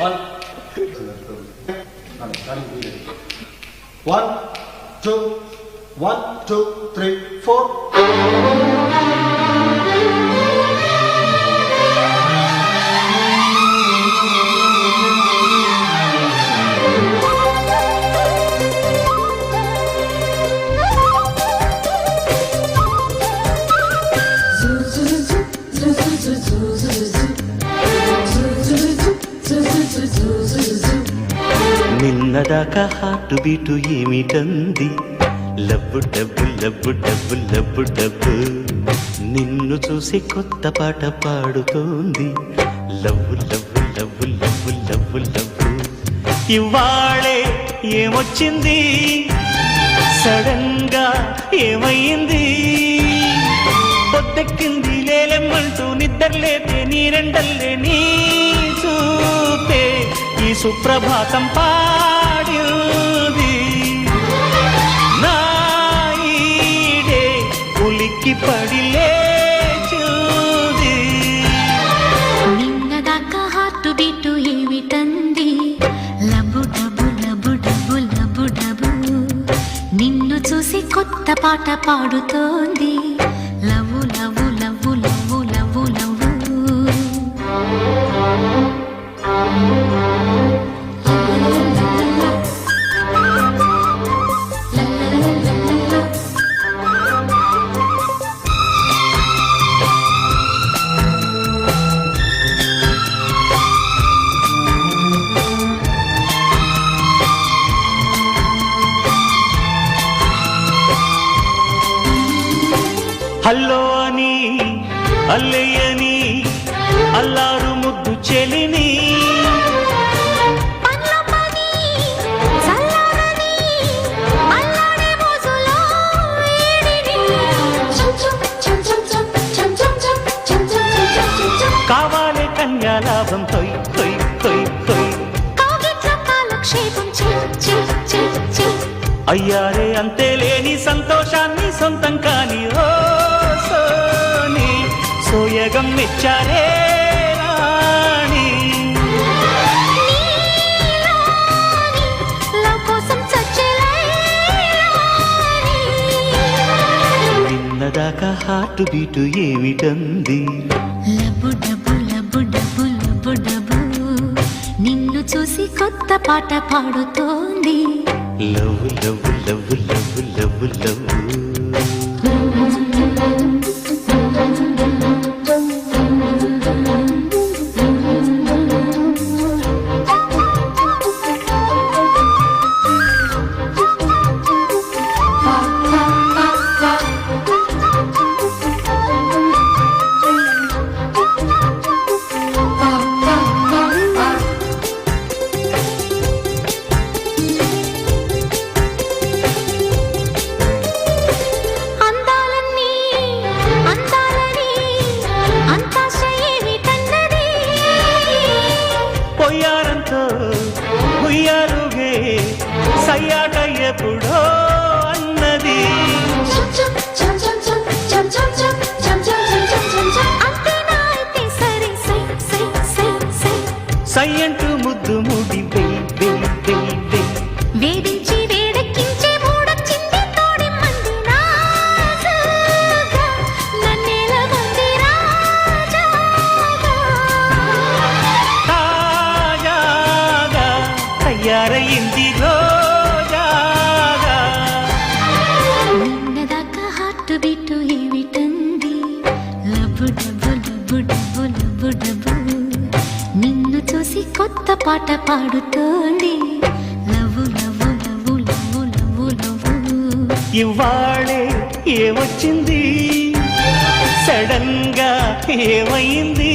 1 2 1 2 3 4 నిన్నదాకా heart beat ఏమిటంది, lub dub lub dub lub dub, నిన్ను చూసి కొత్త పాట పాడుతోంది, love love love love love love. ఇవాళే ఏమొచ్చింది, సడన్ గా ఏమయ్యింది, పొద్దెక్కింది లేలెమ్మంటూ నిద్రలేతే నీరెండల్లే నీ చూపే ఈ సుప్రభాతం పాడింది, నాయిడే ఉలిక్కి పడి లేచింది. నిన్నదాకా హార్ట్ బీటు ఏమిటంది, lub dub lub dub lub dub, నిన్ను చూసి కొత్త పాట పాడుతోంది, love love love love love love. Hello అని అల్లయ్యని అల్లారు ముద్దు చెలిని, కావాలే కన్యాలాభం తొయ్ తొయ్ తొయ్ తొయ్, అయ్యారే అంతే లేని సంతోషాన్ని సొంతం కాని ఓ సోని, సోయగం మెచ్చారే రాణి. నిన్నదాకా హార్ట్ బీటు ఏమిటంది, lub dub lub dub lub dub, నిన్ను చూసి కొత్త పాట పాడుతోంది, love love love love love love. ఉయ్యారుగే సయ్యాట ఎప్పుడో అన్నది, సయ్యంటూ ముద్దు ముడి వేధించి వేడెక్కించే మూడొచ్చింది, తోడెమ్మంది నాజుగా, నన్నేల మంది రాజాగా, తాజాగా తయారయింది రోజాగా. నిన్నదాకా హార్ట్ బీటు ఏమిటంది, lub dub lub dub lub dub, నిన్ను చూసి కొత్త పాట పాడుతోంది, love love love love love love. ఇవాళే ఏమొచ్చింది, సడన్ గా ఏమైంది,